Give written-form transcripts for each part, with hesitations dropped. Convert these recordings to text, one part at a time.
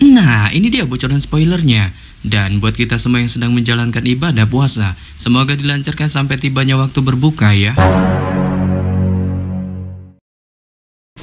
Nah, ini dia bocoran spoilernya. Dan buat kita semua yang sedang menjalankan ibadah puasa, semoga dilancarkan sampai tibanya waktu berbuka ya.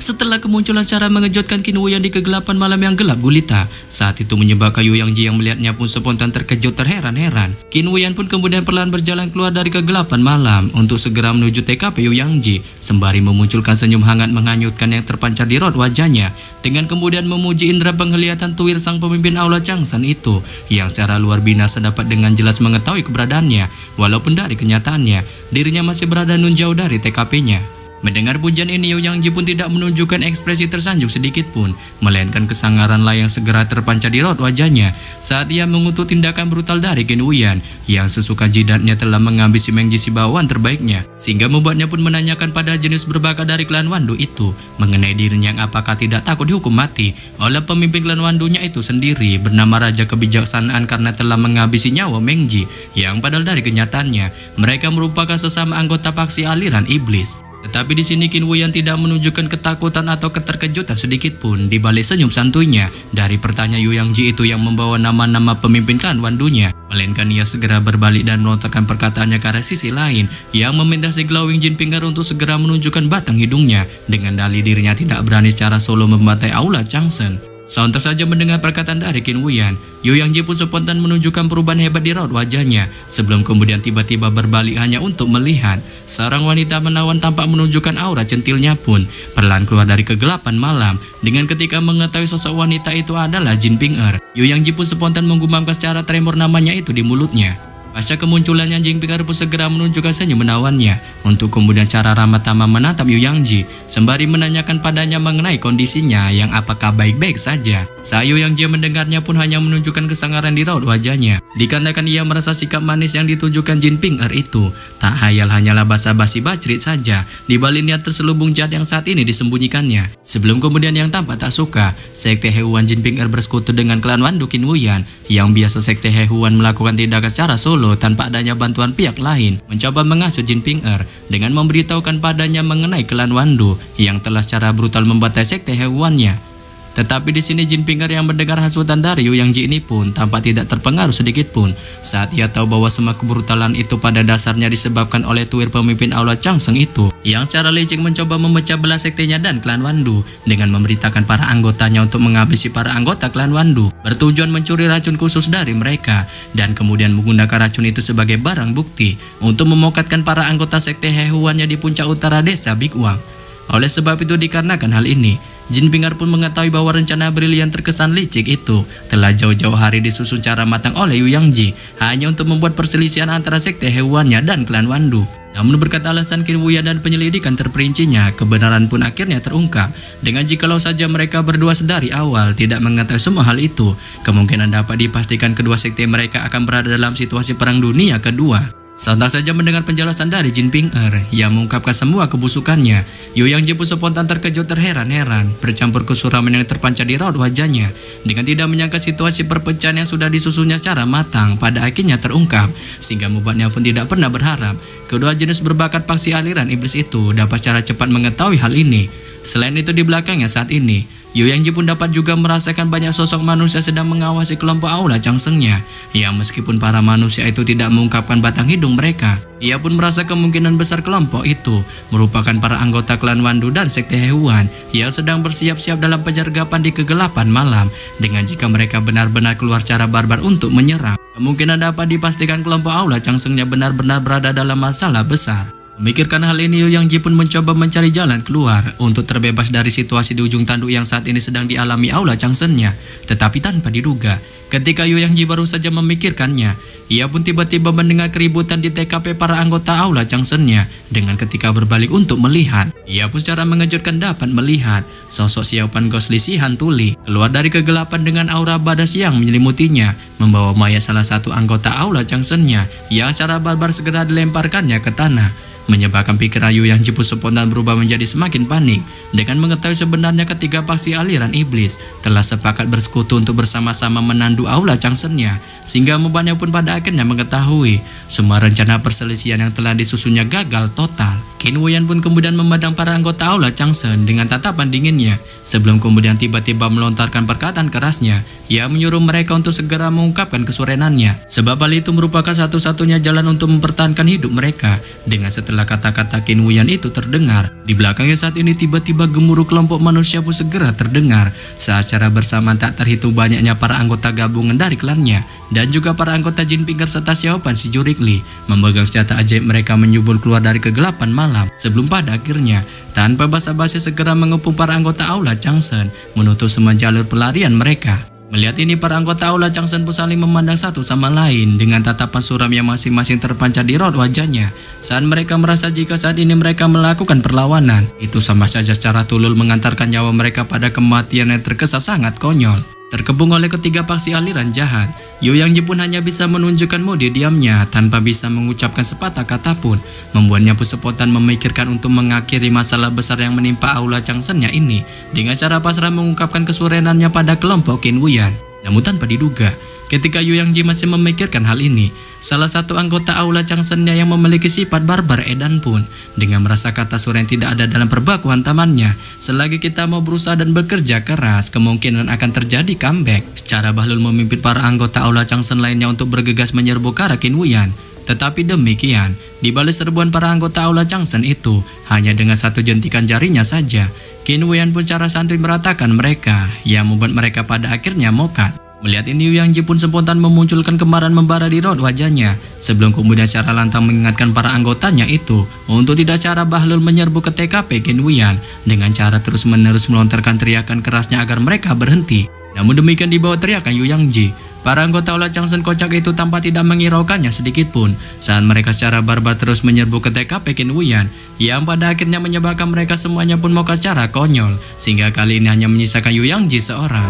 Setelah kemunculan secara mengejutkan Qin Wuyan di kegelapan malam yang gelap gulita, saat itu menyebabkan Yu Yangji yang melihatnya pun spontan terkejut terheran-heran. Qin Wuyan pun kemudian perlahan berjalan keluar dari kegelapan malam untuk segera menuju TKP Yu Yangji, sembari memunculkan senyum hangat menghanyutkan yang terpancar di raut wajahnya, dengan kemudian memuji indera penglihatan tuwir sang pemimpin Aula Changsan itu, yang secara luar biasa dapat dengan jelas mengetahui keberadaannya, walaupun dari kenyataannya, dirinya masih berada nun jauh dari TKP-nya. Mendengar pujian ini, Yu Yangji pun tidak menunjukkan ekspresi tersanjung sedikit pun, melainkan kesangaranlah yang segera terpancar di raut wajahnya saat ia mengutuk tindakan brutal dari Qin Wuyan yang sesuka jidatnya telah mengambil si Mengji si bawahan terbaiknya, sehingga membuatnya pun menanyakan pada jenius berbakat dari klan Wandu itu mengenai dirinya yang apakah tidak takut dihukum mati oleh pemimpin klan Wandunya itu sendiri bernama Raja Kebijaksanaan karena telah menghabisi nyawa Mengji, yang padahal dari kenyataannya mereka merupakan sesama anggota paksi aliran iblis. Tetapi di sini Qin Wuyan tidak menunjukkan ketakutan atau keterkejutan sedikit pun di balik senyum santuinya dari pertanyaan Yu Yangji itu yang membawa nama-nama pemimpin klan Wandunya, melainkan ia segera berbalik dan melontarkan perkataannya ke arah sisi lain yang meminta si Glowing Jinpinger untuk segera menunjukkan batang hidungnya dengan dalih dirinya tidak berani secara solo membantai Aula Changsan. Sontak saja mendengar perkataan dari Qin Wuyan, Yu Yangji pun spontan menunjukkan perubahan hebat di raut wajahnya, sebelum kemudian tiba-tiba berbalik hanya untuk melihat seorang wanita menawan tampak menunjukkan aura centilnya pun perlahan keluar dari kegelapan malam. Dengan ketika mengetahui sosok wanita itu adalah Jinpinger, Yu Yangji pun spontan menggumamkan secara tremor namanya itu di mulutnya. Pasca kemunculannya, Jinpinger pun segera menunjukkan senyum menawannya untuk kemudian cara ramah tamah menatap Yu Yangji sembari menanyakan padanya mengenai kondisinya yang apakah baik-baik saja. Saat Yu Yangji mendengarnya pun hanya menunjukkan kesangaran di raut wajahnya, dikarenakan ia merasa sikap manis yang ditunjukkan Jinpinger itu tak hayal hanyalah basa-basi bacrit saja di balik niat terselubung jahat yang saat ini disembunyikannya. Sebelum kemudian yang tampak tak suka, Sekte Hehuan Jinpinger bersekutu dengan klan Wandu Qin Wuyan yang biasa Sekte Hehuan melakukan tindakan secara solo tanpa adanya bantuan pihak lain, mencoba mengasuh Jinpinger dengan memberitahukan padanya mengenai klan Wandu yang telah secara brutal membantai Sekte Hehuannya. Tetapi di sini Jinpinger yang mendengar hasutan dari Yu Yangji ini pun tampak tidak terpengaruh sedikit pun saat ia tahu bahwa semua kebrutalan itu pada dasarnya disebabkan oleh tuwir pemimpin Aula Changsan itu yang secara licik mencoba memecah belah sektenya dan klan Wandu dengan memerintahkan para anggotanya untuk menghabisi para anggota klan Wandu, bertujuan mencuri racun khusus dari mereka dan kemudian menggunakan racun itu sebagai barang bukti untuk memokatkan para anggota sekte Hehuannya di puncak utara desa Big Wang. Oleh sebab itu, dikarenakan hal ini, Jinpinger pun mengetahui bahwa rencana brilian terkesan licik itu telah jauh-jauh hari disusun cara matang oleh Yu Yangji hanya untuk membuat perselisihan antara sekte Hehuannya dan klan Wandu. Namun berkat alasan Qin Wuyan dan penyelidikan terperincinya, kebenaran pun akhirnya terungkap. Dengan jikalau saja mereka berdua sedari awal tidak mengetahui semua hal itu, kemungkinan dapat dipastikan kedua sekte mereka akan berada dalam situasi perang dunia kedua. Sontak saja mendengar penjelasan dari Jinpinger yang mengungkapkan semua kebusukannya, Yu Yangji pun spontan terkejut terheran-heran, bercampur kesuraman yang terpancar di raut wajahnya, dengan tidak menyangka situasi perpecahan yang sudah disusunnya secara matang pada akhirnya terungkap, sehingga membuatnya pun tidak pernah berharap kedua jenis berbakat paksi aliran iblis itu dapat secara cepat mengetahui hal ini. Selain itu, di belakangnya saat ini, Yu Yangji pun dapat juga merasakan banyak sosok manusia sedang mengawasi kelompok Aula Changsen-nya, yang meskipun para manusia itu tidak mengungkapkan batang hidung mereka, ia pun merasa kemungkinan besar kelompok itu merupakan para anggota klan Wandu dan sekte Hehuan yang sedang bersiap-siap dalam penyergapan di kegelapan malam. Dengan jika mereka benar-benar keluar secara barbar untuk menyerang, kemungkinan dapat dipastikan kelompok Aula Changsen-nya benar-benar berada dalam masalah besar. Memikirkan hal ini, Yu Yangji pun mencoba mencari jalan keluar untuk terbebas dari situasi di ujung tanduk yang saat ini sedang dialami Aula Changsen-nya. Tetapi tanpa diduga, ketika Yu Yangji baru saja memikirkannya, ia pun tiba-tiba mendengar keributan di TKP para anggota Aula Changsen-nya. Dengan ketika berbalik untuk melihat, ia pun secara mengejutkan dapat melihat sosok Xiaopan Gosli si Hantuli keluar dari kegelapan dengan aura badas yang menyelimutinya, membawa mayat salah satu anggota Aula Changsen-nya yang secara barbar segera dilemparkannya ke tanah. Menyebabkan pikiran Yu Yangji pun spontan berubah menjadi semakin panik dengan mengetahui sebenarnya ketiga paksi aliran iblis telah sepakat bersekutu untuk bersama-sama menandu Aula Changsen-nya, sehingga membuatnya pun pada akhirnya mengetahui semua rencana perselisihan yang telah disusunnya gagal total. Qin Wuyan pun kemudian memandang para anggota Aula Changsen dengan tatapan dinginnya, sebelum kemudian tiba-tiba melontarkan perkataan kerasnya. Ia menyuruh mereka untuk segera mengungkapkan kesurenannya, sebab hal itu merupakan satu-satunya jalan untuk mempertahankan hidup mereka. Dengan setelah kata-kata Qin Wuyan itu terdengar, di belakangnya saat ini tiba-tiba gemuruh kelompok manusia pun segera terdengar. Saat secara bersamaan tak terhitung banyaknya para anggota gabungan dari klannya, dan juga para anggota Jin Pinker serta Xiaopan si Jurikli memegang senjata ajaib mereka menyubul keluar dari kegelapan malam, sebelum pada akhirnya tanpa basa-basi segera mengepung para anggota Aula Changsen menutup semua jalur pelarian mereka. Melihat ini, para anggota Aula Changsen pun saling memandang satu sama lain dengan tatapan suram yang masing-masing terpancar di raut wajahnya. Saat mereka merasa jika saat ini mereka melakukan perlawanan, itu sama saja secara tulul mengantarkan nyawa mereka pada kematian yang terkesan sangat konyol. Terkepung oleh ketiga faksi aliran jahat, Yu Yangji pun hanya bisa menunjukkan mode diamnya tanpa bisa mengucapkan sepatah kata pun, membuatnya pun spontan memikirkan untuk mengakhiri masalah besar yang menimpa Aula Changsen-nya ini dengan cara pasrah mengungkapkan kesurenannya pada kelompok Qin Wuyan. Namun tanpa diduga, ketika Yu Yangji masih memikirkan hal ini, salah satu anggota Aula Changsen-nya yang memiliki sifat barbar edan pun dengan merasa kata suren tidak ada dalam perbakuan tamannya. Selagi kita mau berusaha dan bekerja keras, kemungkinan akan terjadi comeback. Secara bahlul memimpin para anggota Aula Changsen lainnya untuk bergegas menyerbu ke arah Qin Wuyan. Tetapi demikian, di balik serbuan para anggota Aula Changsen itu, hanya dengan satu jentikan jarinya saja, Qin Wuyan pun secara santuy meratakan mereka, yang membuat mereka pada akhirnya mokat. Melihat ini, Yu Yangji pun spontan memunculkan kemarahan membara di raut wajahnya, sebelum kemudian secara lantang mengingatkan para anggotanya itu untuk tidak secara bahlul menyerbu ke TKP Qin Wuyan dengan cara terus-menerus melontarkan teriakan kerasnya agar mereka berhenti. Namun demikian, di bawah teriakan Yu Yangji, para anggota Aula Changsen kocak itu tanpa tidak mengiraukannya sedikit pun saat mereka secara barbar terus menyerbu ke TKP Qin Wuyan, yang pada akhirnya menyebabkan mereka semuanya pun mokat secara konyol, sehingga kali ini hanya menyisakan Yu Yangji seorang.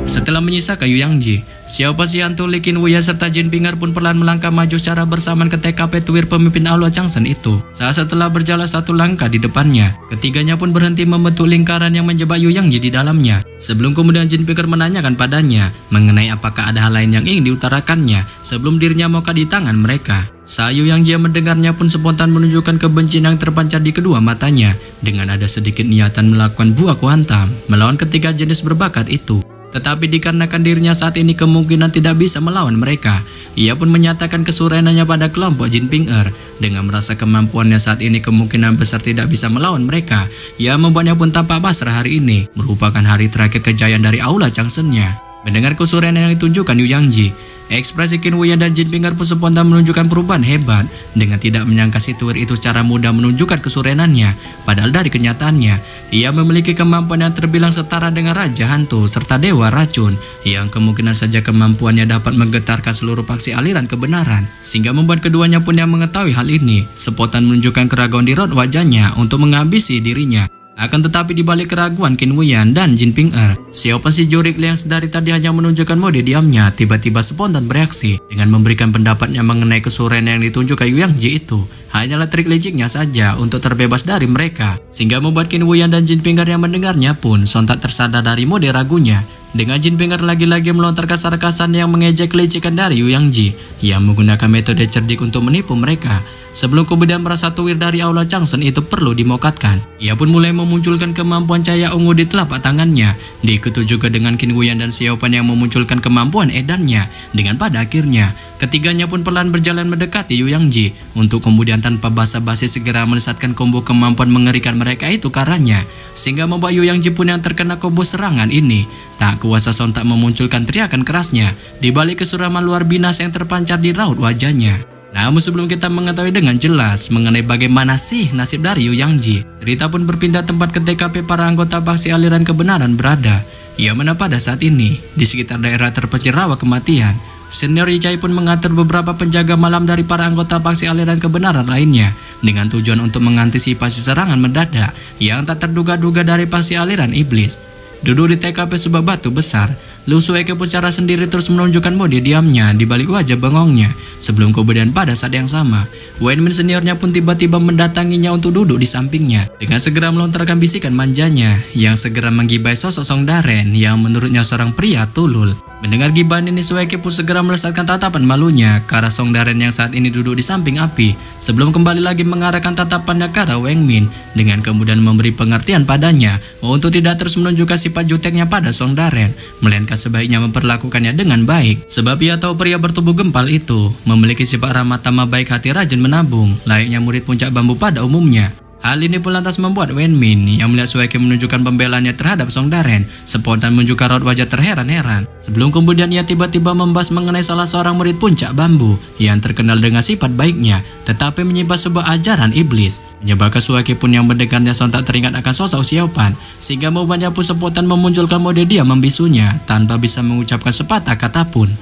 Setelah menyisakan Yu Yangji, Xiaopan si hantu Li Qin Wuyan serta Jin Pinker pun perlahan melangkah maju secara bersamaan ke TKP Tuir pemimpin Aula Changsen itu. Saat setelah berjalan satu langkah di depannya, ketiganya pun berhenti membentuk lingkaran yang menjebak Yu Yangji di dalamnya. Sebelum kemudian Jin Pinker menanyakan padanya mengenai apakah ada hal lain yang ingin diutarakannya sebelum dirinya mokat di tangan mereka. Saat Yu Yangji mendengarnya pun spontan menunjukkan kebencian yang terpancar di kedua matanya dengan ada sedikit niatan melakukan buah kuantam melawan ketiga jenis berbakat itu. Tetapi dikarenakan dirinya saat ini kemungkinan tidak bisa melawan mereka, ia pun menyatakan kesurenannya pada kelompok Jin Pinker. Dengan merasa kemampuannya saat ini kemungkinan besar tidak bisa melawan mereka, ia membuatnya pun tampak pasrah. Hari ini merupakan hari terakhir kejayaan dari Aula Changsen-nya. Mendengar kesurenan yang ditunjukkan Yu Yangji, ekspresi Qin Wuyan dan Jin Pinker pun spontan menunjukkan perubahan hebat. Dengan tidak menyangka si Tuir itu secara mudah menunjukkan kesurenannya, padahal dari kenyataannya ia memiliki kemampuan yang terbilang setara dengan Raja Hantu serta Dewa Racun, yang kemungkinan saja kemampuannya dapat menggetarkan seluruh faksi aliran kebenaran, sehingga membuat keduanya pun yang mengetahui hal ini spontan menunjukkan keraguan di raut wajahnya untuk menghabisi dirinya. Akan tetapi di balik keraguan Qin Wuyan dan Jin Pinker, Xiaopan si Jurikli yang dari tadi hanya menunjukkan mode diamnya tiba-tiba spontan bereaksi dengan memberikan pendapatnya mengenai kesurenan yang ditunjukkan Yu Yangji itu hanyalah trik liciknya saja untuk terbebas dari mereka, sehingga membuat Qin Wuyan dan Jin Pinker yang mendengarnya pun sontak tersadar dari mode ragunya. Dengan Jin Pinker lagi-lagi melontarkan sarkasan yang mengejek kelicikan dari Yu Yangji yang menggunakan metode cerdik untuk menipu mereka. Sebelum kemudian merasa Tuir dari Aula Changsen itu perlu dimokatkan, ia pun mulai memunculkan kemampuan cahaya ungu di telapak tangannya, diikuti juga dengan Qin Wuyan dan Xiaopan yang memunculkan kemampuan edannya. Dengan pada akhirnya, ketiganya pun perlahan berjalan mendekati Yu Yangji untuk kemudian tanpa basa-basi segera melesatkan combo kemampuan mengerikan mereka itu ke arahnya, sehingga membuat Yu Yangji pun yang terkena combo serangan ini tak kuasa sontak memunculkan teriakan kerasnya di balik kesuraman luar binas yang terpancar di raut wajahnya. Namun sebelum kita mengetahui dengan jelas mengenai bagaimana sih nasib dari Yu Yangji, cerita pun berpindah tempat ke TKP para anggota faksi aliran kebenaran berada. Ia mana pada saat ini di sekitar daerah terpencil rawa kematian, Senior Yichai pun mengatur beberapa penjaga malam dari para anggota faksi aliran kebenaran lainnya dengan tujuan untuk mengantisipasi serangan mendadak yang tak terduga-duga dari faksi aliran iblis. Duduk di TKP sebuah batu besar, Lu Sueke pun secara sendiri terus menunjukkan mode diamnya di balik wajah bengongnya. Sebelum kemudian pada saat yang sama, Wen Min seniornya pun tiba-tiba mendatanginya untuk duduk di sampingnya dengan segera melontarkan bisikan manjanya yang segera menggibai sosok Song Daren yang menurutnya seorang pria tulul. Mendengar gibahan ini, Sueke pun segera melesatkan tatapan malunya ke arah Song Daren yang saat ini duduk di samping api, sebelum kembali lagi mengarahkan tatapannya ke arah Wang Min dengan kemudian memberi pengertian padanya untuk tidak terus menunjukkan sifat juteknya pada Song Daren, melainkan sebaiknya memperlakukannya dengan baik. Sebab ia tahu pria bertubuh gempal itu memiliki sifat ramah tamah, baik hati, rajin menabung, layaknya murid puncak bambu pada umumnya. Hal ini pun lantas membuat Wen Min yang melihat Sueke menunjukkan pembelaannya terhadap Song Daren spontan menunjukkan raut wajah terheran-heran, sebelum kemudian ia tiba-tiba membahas mengenai salah seorang murid puncak bambu yang terkenal dengan sifat baiknya tetapi menyimpan sebuah ajaran iblis, menyebabkan Sueke pun yang mendengarnya sontak teringat akan sosok Xiaopan, sehingga membuatnya pun spontan memunculkan mode dia membisunya tanpa bisa mengucapkan sepatah kata pun.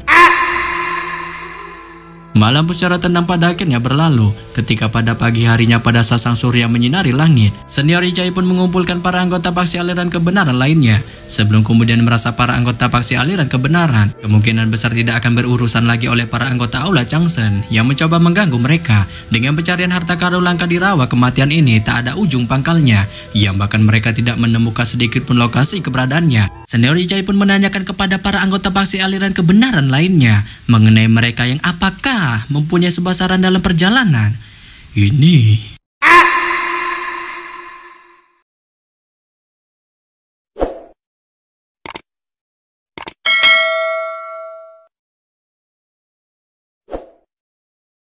Malam pun secara tenang pada akhirnya berlalu ketika pada pagi harinya pada saat sang surya menyinari langit, senior Icai pun mengumpulkan para anggota paksi aliran kebenaran lainnya sebelum kemudian merasa para anggota paksi aliran kebenaran kemungkinan besar tidak akan berurusan lagi oleh para anggota Aula Changsen yang mencoba mengganggu mereka dengan pencarian harta karun langka di rawa kematian ini tak ada ujung pangkalnya, yang bahkan mereka tidak menemukan sedikit pun lokasi keberadaannya. Senior Icai pun menanyakan kepada para anggota paksi aliran kebenaran lainnya mengenai mereka yang apakah mempunyai sebuah saran dalam perjalanan ini.